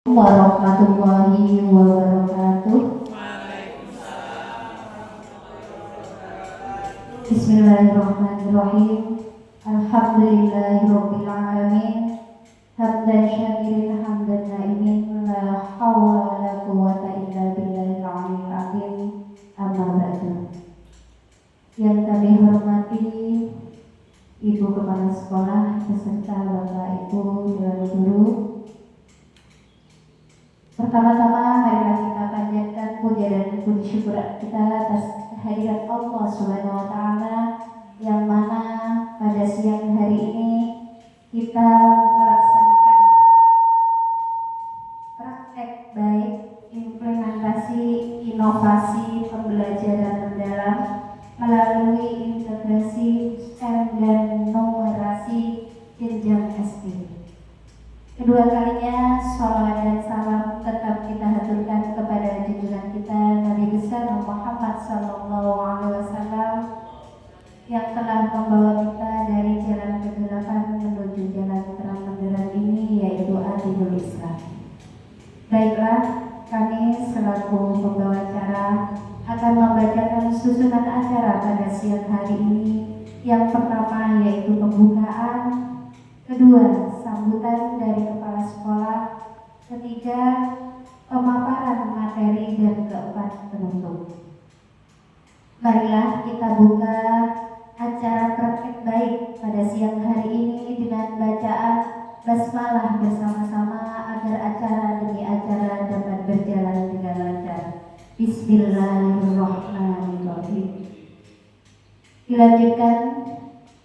Warahmatullahi wabarakatuh. Bismillahirrahmanirrahim. Alhamdulillahirabbil alamin. Hamdan syakirin hamdan naimin, la haula wala quwwata illa billahil aliyyil azim. Amma ba'du. Yang kami hormati Ibu Kepala Sekolah beserta Bapak Ibu Dewan Guru. Pertama-tama marilah kita panjatkan puja dan puji syukur kita atas kehadirat Allah Subhanahu wa taala yang mana pada siang hari ini kita melaksanakan praktek baik implementasi inovasi pembelajaran mendalam melalui integrasi STEM dan numerasi jenjang SD. Kedua kalinya sholawat dan salam tetap kita haturkan kepada junjungan kita Nabi besar Muhammad SAW yang telah membawa kita dari jalan kegelapan menuju jalan terang benderang ini, yaitu Adilul Islam. Baiklah, kami selaku pembawa acara akan membacakan susunan acara pada siang hari ini. Yang pertama yaitu pembukaan, kedua sambutan dari kepala sekolah, ketiga pemaparan materi, dan keempat penutup. Marilah kita buka acara praktek baik pada siang hari ini dengan bacaan basmalah bersama-sama agar acara demi acara dapat berjalan dengan lancar. Bismillahirrahmanirrahim. Dilanjutkan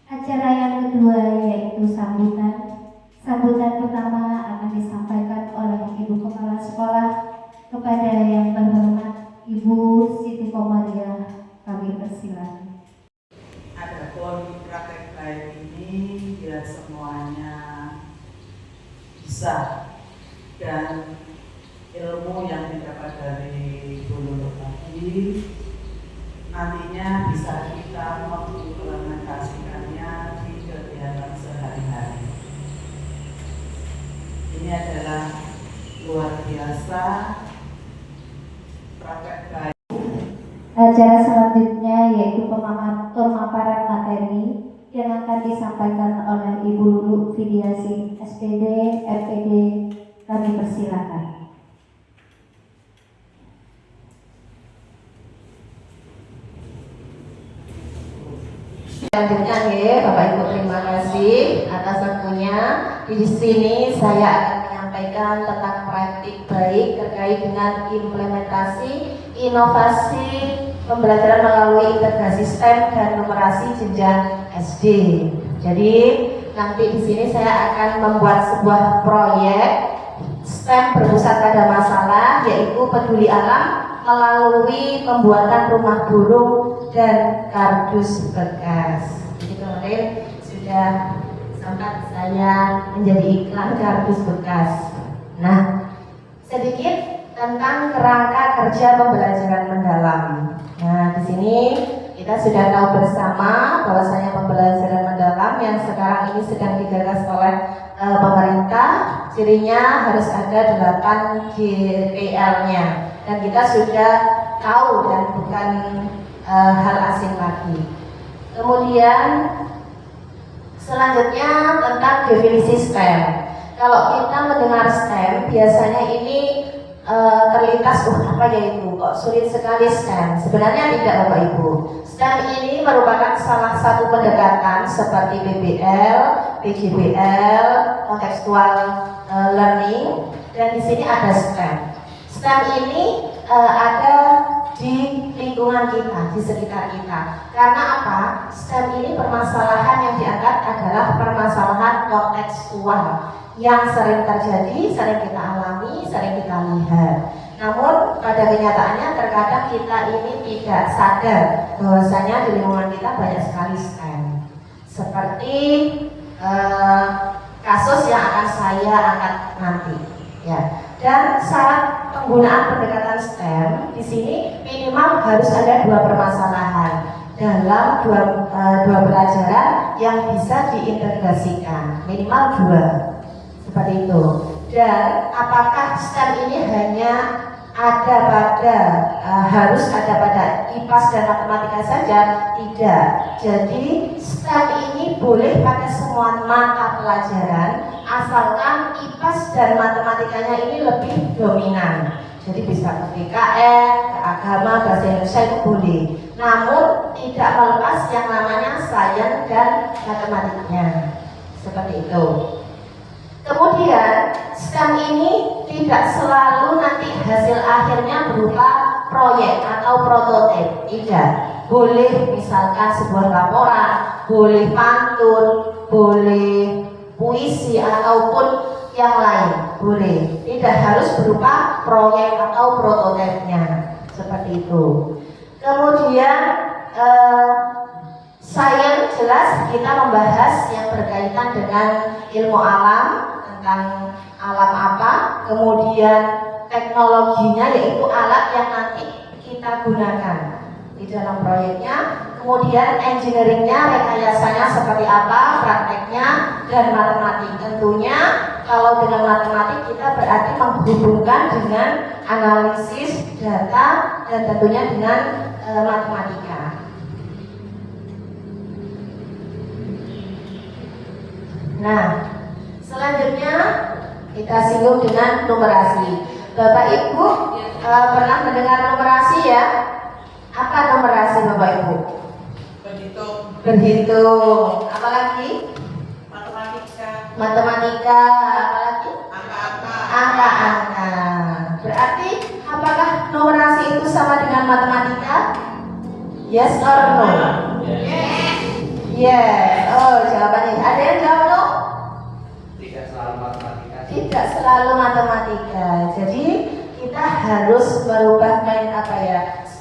acara yang kedua yaitu sambutan. Sambutan pertama akan disampaikan oleh Ibu Kepala Sekolah kepada yang terhormat Ibu Siti Komariah. Kami persilakan. Adapun praktek baik ini biar semuanya bisa dan ilmu yang didapat dari Guru tadi nantinya bisa kita mengimplementasikannya di kegiatan sehari-hari. Ini adalah luar biasa praktek baik. Acara selanjutnya yaitu pemaparan materi yang akan disampaikan oleh Ibu Lulu Fidiasi, SPD, RPD. Kami persilakan. Selanjutnya Bapak Ibu, terima kasih atas waktunya. Di sini saya akan menyampaikan tentang praktik baik terkait dengan implementasi inovasi pembelajaran melalui integrasi STEM dan numerasi jenjang SD. Jadi nanti di sini saya akan membuat sebuah proyek STEM berpusat pada masalah, yaitu peduli alam melalui pembuatan rumah burung dan kardus bekas. Jadi kemarin sudah sempat saya menjadi iklan kardus bekas. Nah, sedikit tentang kerangka kerja pembelajaran mendalam. Nah, di sini kita sudah tahu bersama bahwasanya pembelajaran mendalam yang sekarang ini sedang digagas oleh pemerintah, cirinya harus ada 8 GPL-nya, dan kita sudah tahu dan bukan hal asing lagi. Kemudian selanjutnya tentang definisi STEM. Kalau kita mendengar STEM, biasanya ini terlintas apa ya itu, kok sulit sekali STEM. Sebenarnya tidak, Bapak Ibu. STEM ini merupakan salah satu pendekatan seperti PBL, PGBL, contextual learning, dan di sini ada STEM. STEM ini ada di lingkungan kita, di sekitar kita. Karena apa? STEM ini permasalahan yang diangkat adalah permasalahan kontekstual yang sering terjadi, sering kita alami, sering kita lihat. Namun pada kenyataannya terkadang kita ini tidak sadar bahwasanya di lingkungan kita banyak sekali STEM. Seperti kasus yang akan saya angkat nanti, ya. Dan syarat penggunaan pendekatan STEM di sini minimal harus ada 2 permasalahan dalam dua pelajaran yang bisa diintegrasikan, minimal 2, seperti itu. Dan apakah STEM ini hanya ada pada harus ada pada IPAS dan matematika saja? Tidak. Jadi STEM ini boleh pada semua mata pelajaran asalkan IPAS dan matematikanya ini lebih dominan. Jadi bisa ke PKN, ke agama, bahasa Indonesia itu boleh. Namun tidak melepas yang namanya sains dan matematikanya. Seperti itu. Kemudian STEM ini tidak selalu nanti hasil akhirnya berupa proyek atau prototipe. Tidak. Boleh misalkan sebuah laporan, boleh pantun, boleh puisi ataupun yang lain, boleh. Tidak harus berupa proyek atau prototipenya. Seperti itu. Kemudian sains jelas kita membahas yang berkaitan dengan ilmu alam, tentang alam apa, kemudian teknologinya yaitu alat yang nanti kita gunakan di dalam proyeknya, kemudian engineeringnya, rekayasanya seperti apa, prakteknya, dan matematik. Tentunya kalau dengan matematik kita berarti menghubungkan dengan analisis data dan tentunya dengan matematika. Nah, selanjutnya kita singgung dengan numerasi. Bapak Ibu pernah mendengar numerasi ya? Apa numerasi Bapak Ibu? Berhitung. Berhitung. Apalagi? Matematika. Apalagi? Angka-angka. Berarti apakah numerasi itu sama dengan matematika? Yes or no? Yes. Yes. Oh, jawabannya. Ada yang jawab no? Tidak selalu matematika. Tidak selalu matematika. Jadi kita harus merubah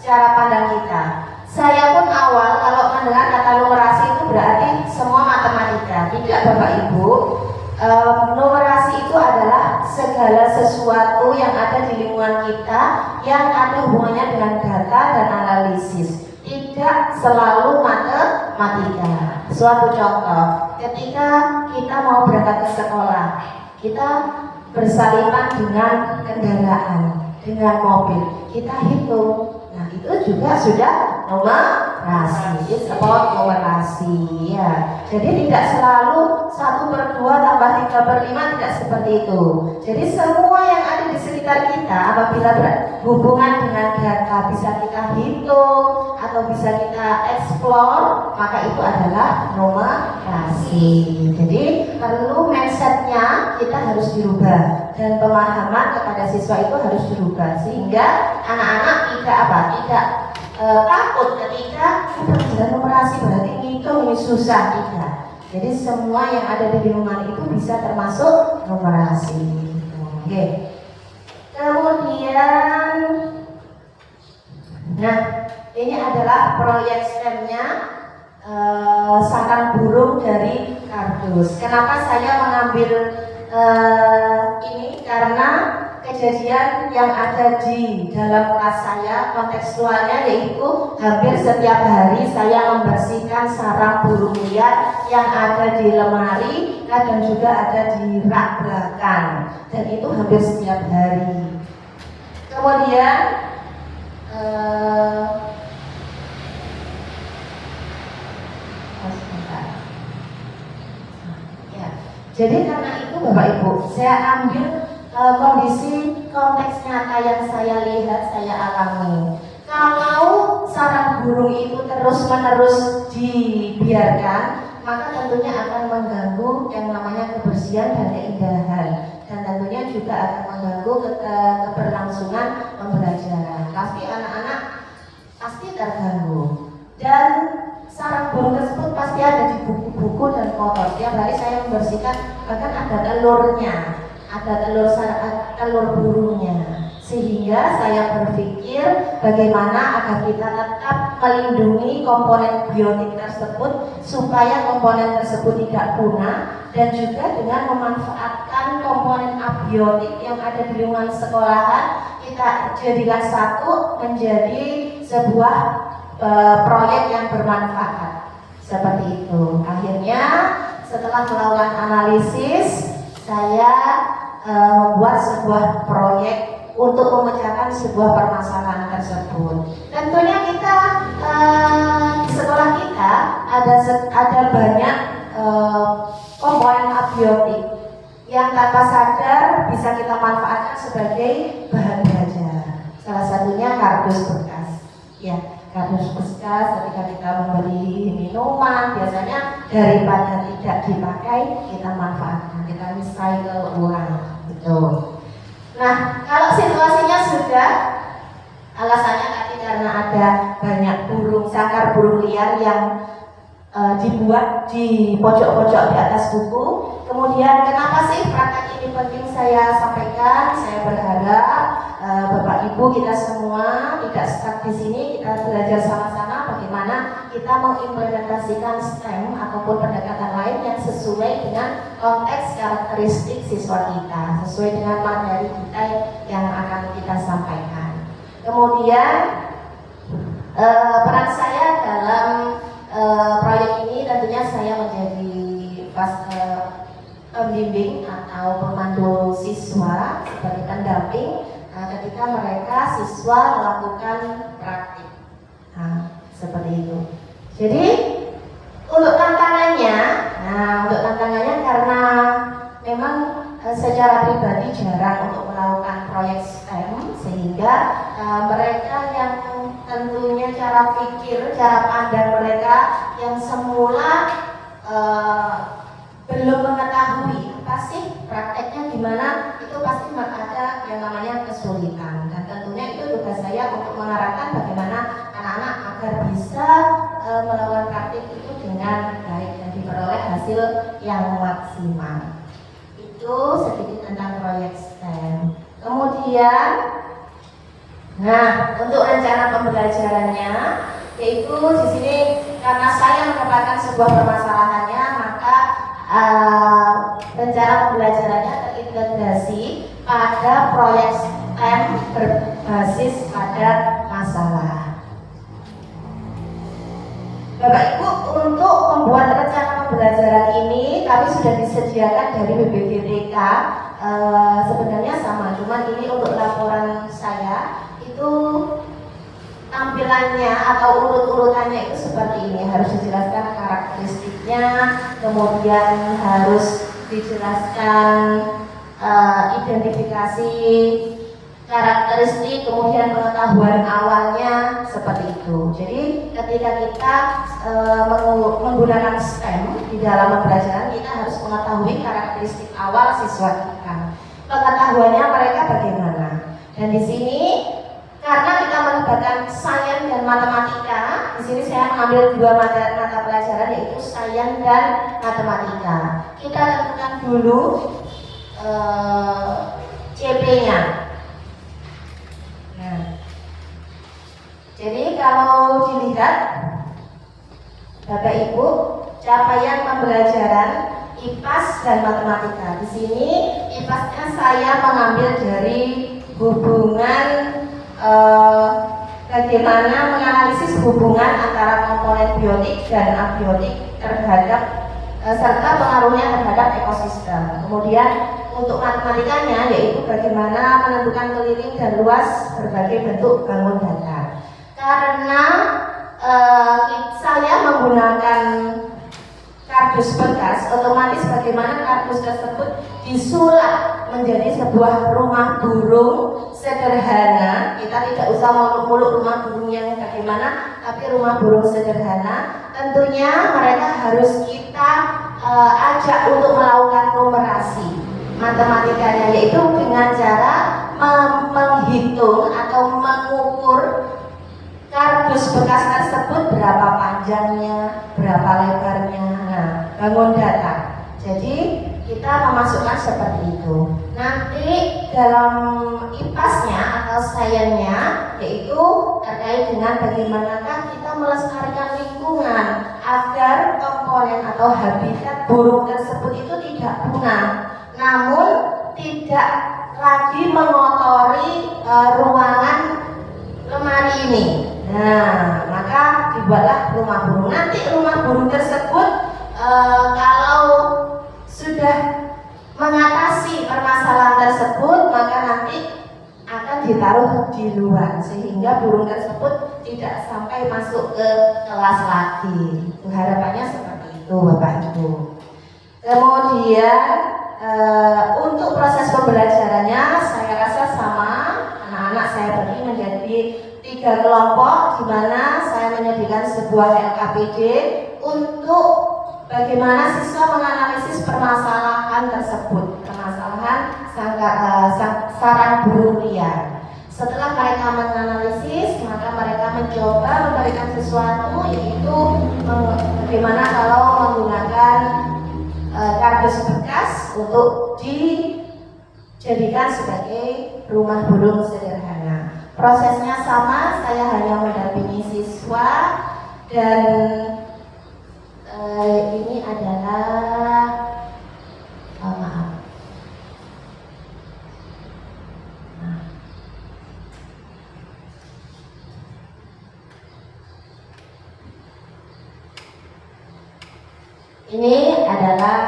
cara pandang kita. Saya pun awal kalau mendengar kata numerasi itu berarti semua matematika. Tidak Bapak Ibu. Numerasi itu adalah segala sesuatu yang ada di lingkungan kita yang ada hubungannya dengan data dan analisis. Tidak selalu matematika. Suatu contoh, ketika kita mau berangkat ke sekolah, kita bersalipan dengan kendaraan, dengan mobil, kita hitung. Nah itu juga sudah numerasi, disebut numerasi ya. Jadi tidak selalu 1/2 tambah 3/5, tidak seperti itu. Jadi semua yang ada di sekitar kita apabila berhubungan dengan data bisa kita hitung atau bisa kita explore, maka itu adalah numerasi. Jadi perlu mindsetnya kita harus dirubah dan pemahaman kepada siswa itu harus dirubah sehingga anak-anak tidak takut ketika pelajaran numerasi berarti ngitung ini susah, tidak. Jadi semua yang ada di lingkungan itu bisa termasuk numerasi. Oke. Kemudian, nah ini adalah proyek STEM-nya sarang burung dari kardus. Kenapa saya mengambil ini? Karena kejadian yang ada di dalam kelas saya kontekstualnya yaitu hampir setiap hari saya membersihkan sarang burung liar yang ada di lemari dan juga ada di rak belakang, dan itu hampir setiap hari. Kemudian jadi karena itu Bapak Ibu saya ambil kondisi konteks nyata yang saya lihat, saya alami. Kalau sarang burung itu terus-menerus dibiarkan, maka tentunya akan mengganggu yang namanya kebersihan dan keindahan, dan tentunya juga akan mengganggu keberlangsungan pembelajaran. Pasti anak-anak pasti terganggu, dan sarang burung tersebut pasti ada di buku-buku dan kotor. Setiap hari saya membersihkan, bahkan ada telurnya. Ada telur burungnya, sehingga saya berpikir bagaimana agar kita tetap melindungi komponen biotik tersebut supaya komponen tersebut tidak punah, dan juga dengan memanfaatkan komponen abiotik yang ada di lingkungan sekolahan kita jadikan satu menjadi sebuah proyek yang bermanfaat seperti itu. Akhirnya setelah melakukan analisis saya membuat sebuah proyek untuk memecahkan sebuah permasalahan tersebut. Tentunya kita di sekolah kita ada banyak komponen abiotik yang tanpa sadar bisa kita manfaatkan sebagai bahan belajar. Salah satunya kardus bekas. Ya, kardus bekas ketika kita membeli minuman biasanya daripada tidak dipakai kita manfaatkan, kita recycle ulang. Betul. Nah, kalau situasinya sudah, alasannya tadi karena ada banyak sangkar burung liar yang dibuat di pojok-pojok di atas buku. Kemudian kenapa sih praktek ini penting saya sampaikan? Saya berharap Bapak Ibu kita semua tidak stuck di sini, kita belajar sama-sama bagaimana kita mengimplementasikan STEM ataupun pendekatan lain yang sesuai dengan konteks karakteristik siswa kita, sesuai dengan materi kita yang akan kita sampaikan. Kemudian peran saya dalam proyek ini tentunya saya menjadi pembimbing atau pemandu siswa sebagai pendamping ketika mereka siswa melakukan praktik. Nah, seperti itu. Jadi untuk tantangannya karena memang secara pribadi jarang untuk melakukan proyek STEM sehingga mereka yang tentunya cara pikir, cara pandang mereka yang semula belum mengetahui apa sih prakteknya gimana, itu pasti ada yang namanya kesulitan. Dan tentunya itu tugas saya untuk mengarahkan bagaimana anak-anak agar bisa melakukan praktik itu dengan baik dan diperoleh hasil yang maksimal. Itu sedikit tentang proyek STEM. Kemudian, nah untuk rencana pembelajarannya, yaitu di sini karena saya mendapatkan sebuah permasalahannya, maka rencana pembelajarannya terintegrasi pada proyek STEM berbasis pada masalah. Bapak Ibu, untuk membuat rencana pembelajaran ini kami sudah disediakan dari BPDTK. Sebenarnya sama, cuman ini untuk laporan saya itu tampilannya atau urut-urutannya itu seperti ini. Harus dijelaskan karakteristiknya, kemudian harus dijelaskan identifikasi karakteristik, kemudian pengetahuan awalnya seperti itu. Jadi ketika kita menggunakan STEM di dalam pembelajaran, kita harus mengetahui karakteristik awal siswa kita. Pengetahuannya mereka bagaimana. Dan di sini karena kita melibatkan sains dan matematika, di sini saya mengambil dua mata pelajaran yaitu sains dan matematika. Kita tentukan dulu CP-nya. Nah, jadi kalau dilihat Bapak Ibu, capaian pembelajaran IPAS dan matematika. Di sini IPAS-nya saya mengambil dari hubungan bagaimana menganalisis hubungan antara komponen biotik dan abiotik terhadap serta pengaruhnya terhadap ekosistem. Kemudian untuk matematikanya yaitu bagaimana menentukan keliling dan luas berbagai bentuk bangun data. Karena saya menggunakan kardus bekas, otomatis bagaimana kardus tersebut disulap menjadi sebuah rumah burung sederhana. Kita tidak usah muluk-muluk rumah burung yang bagaimana, tapi rumah burung sederhana. Tentunya mereka harus kita ajak untuk melakukan numerasi matematikanya, yaitu dengan cara menghitung atau mengukur kardus bekas tersebut berapa panjangnya, berapa lebarnya. Nah, bangun data. Jadi kita memasukkan seperti itu. Nanti dalam IPAS-nya atau sainsnya yaitu terkait dengan bagaimanakah kita melestarikan lingkungan agar komponen atau habitat burung tersebut itu tidak punah, namun tidak lagi mengotori ruangan lemari ini. Nah, maka dibuatlah rumah burung. Nanti rumah burung tersebut kalau sudah mengatasi permasalahan ditaruh di luar sehingga burung tersebut tidak sampai masuk ke kelas lagi. Harapannya seperti itu Bapak Ibu. Kemudian untuk proses pembelajarannya saya rasa sama, anak-anak saya bagi menjadi 3 kelompok di mana saya menyediakan sebuah LKPD untuk bagaimana siswa menganalisis permasalahan tersebut, permasalahan sarang burung liar. Setelah mereka menganalisis, maka mereka mencoba memberikan sesuatu, yaitu bagaimana kalau menggunakan kardus bekas untuk dijadikan sebagai rumah burung sederhana. Prosesnya sama, saya hanya mendampingi siswa dan ini adalah maaf. Ini adalah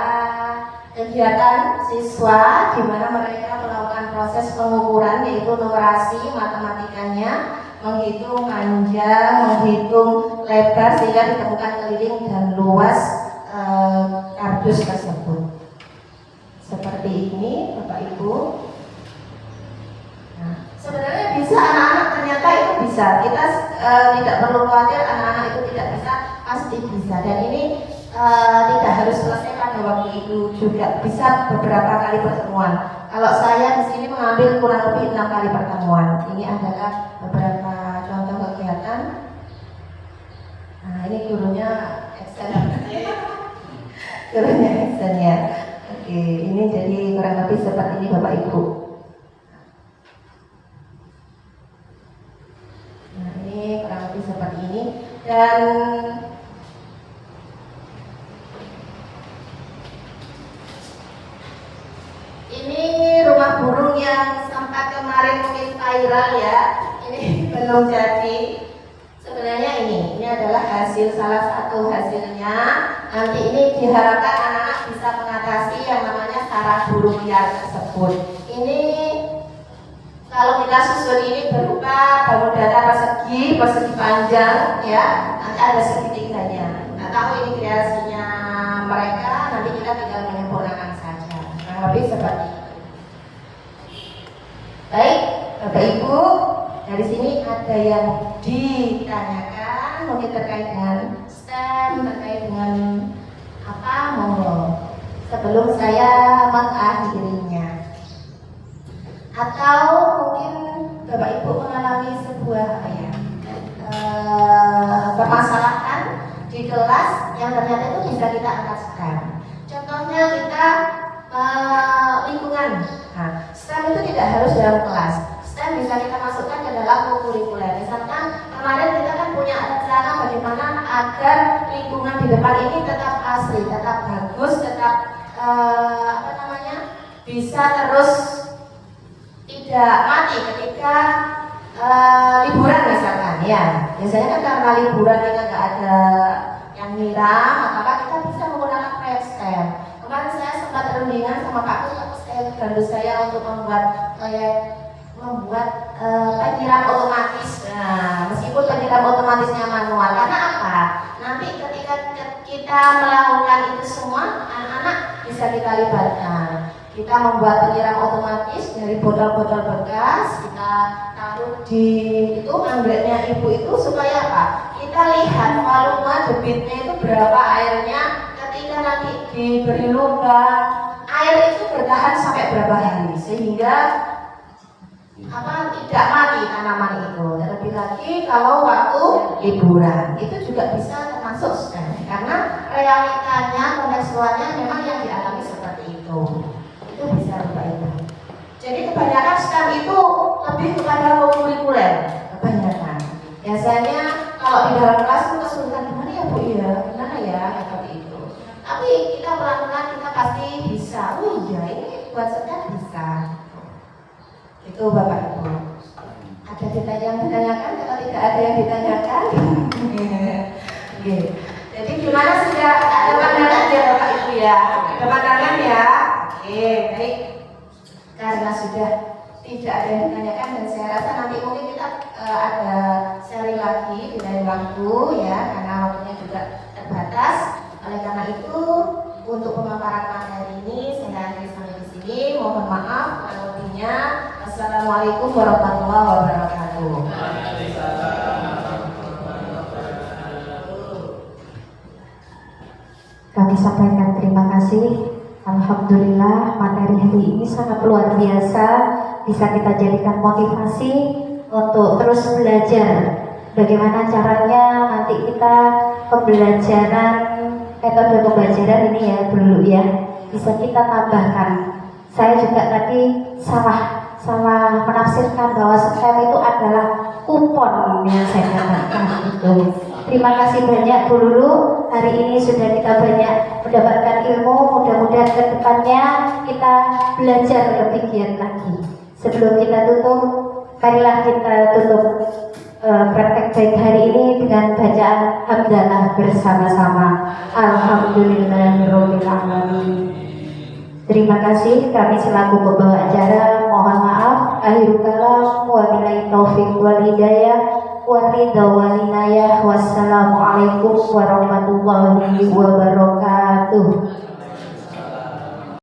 kegiatan siswa di mana mereka melakukan proses pengukuran, yaitu numerasi matematikanya, menghitung panjang, menghitung lebar sehingga ditemukan keliling dan luas kardus tersebut. Seperti ini Bapak Ibu. Nah, sebenarnya bisa anak-anak, ternyata itu bisa. Kita tidak perlu khawatir anak-anak itu tidak bisa, pasti bisa. Dan ini tidak harus selesai pada waktu itu, juga bisa beberapa kali pertemuan. Kalau saya di sini mengambil kurang lebih 6 kali pertemuan. Ini adalah beberapa contoh kegiatan. Nah, ini gurunya Excel. Gurunya Excelnya. Oke, ini jadi kurang lebih seperti ini Bapak Ibu. Nah, ini kurang lebih seperti ini. Dan ini rumah burung yang sempat kemarin mungkin viral ya. Ini belum jadi. Sebenarnya ini adalah hasil, salah satu hasilnya. Nanti ini diharapkan anak-anak bisa mengatasi yang namanya sarang burung liar tersebut. Ini kalau kita susun ini berupa bangun datar persegi panjang ya. Nanti ada segitiganya. Nggak tahu ini kreasinya mereka. Nanti kita tinggal menyempurnakan saja. Nah, lebih seperti itu. Baik, Bapak Ibu, dari sini ada yang ditanyakan mungkin terkait dengan STEM, terkait dengan apa, monggo. Sebelum saya mengakhirinya, atau mungkin Bapak Ibu mengalami sebuah permasalahan di kelas yang ternyata itu bisa kita ataskan. Contohnya kita lingkungan. Nah, STEM itu tidak harus dalam kelas. STEM bisa kita masukkan ke dalam kurikuler. Misalkan kemarin kita kan punya rencana bagaimana agar lingkungan di depan ini tetap asri, tetap bagus, tetap bisa terus tidak mati ketika liburan misalkan ya. Biasanya kan karena liburan kita nggak ada yang nyiram, maka kita bisa menggunakan proyek STEM. Kemarin saya sempat rundingan sama Pak Kus, saya bantu saya untuk membuat penyiram otomatis. Nah, meskipun penyiram otomatisnya manual, karena apa? Nanti ketika kita melakukan itu semua, anak-anak bisa kita libatkan. Kita membuat penyiram otomatis dari botol-botol bekas, kita taruh di itu anggreknya ibu itu supaya apa? Kita lihat volume debitnya itu berapa airnya. Ketika nanti diberi lubang, air itu bertahan sampai berapa hari sehingga tidak mati tanaman itu. Terlebih lagi kalau waktu liburan itu juga bisa termasuk STEM karena realitanya kontekstualnya memang yang dialami seperti itu. Itu bisa Bapak Ibu. Jadi kebanyakan STEM itu lebih kepada kurikuler kebanyakan. Biasanya kalau di dalam kelas itu kesulitan gimana ya Bu ya, gimana ya seperti itu. Tapi kita pelan-pelan kita pasti bisa. Oh iya ini buat STEM bisa. Itu Bapak Ibu. Ada yang ditanyakan? Kalau tidak ada yang ditanyakan, jadi gimana sudah ada pandangan ya Bapak Ibu ya? Ada pandangan ya? Oke, baik. Karena sudah tidak tidak ada yang ditanyakan dan saya rasa nanti mungkin kita ada sharing lagi di lain waktu ya, karena waktunya juga terbatas. Oleh karena itu untuk pemaparan materi ini saya akhiri sampai di sini. Mohon maaf kurang lebihnya. Wassalamualaikum warahmatullahi wabarakatuh. Kami sampaikan terima kasih. Alhamdulillah materi hari ini sangat luar biasa, bisa kita jadikan motivasi untuk terus belajar. Bagaimana caranya nanti kita pembelajaran, metode pembelajaran ini ya dulu ya, bisa kita tambahkan. Saya juga tadi salah menafsirkan bahwa STEM itu adalah kupon yang saya katakan itu. Terima kasih banyak Bu Lulu. Hari ini sudah kita banyak mendapatkan ilmu. Mudah-mudahan ke depannya kita belajar lebih giat lagi. Sebelum kita tutup, marilah kita tutup praktek baik hari ini dengan bacaan hamdalah bersama-sama. Alhamdulillahirabbil alamin. Terima kasih, kami selaku pembawa acara mohon maaf. Akhirul kalam, wabillahi taufiq wal hidayah, waridha wal inayah. Wassalamualaikum warahmatullahi wabarakatuh.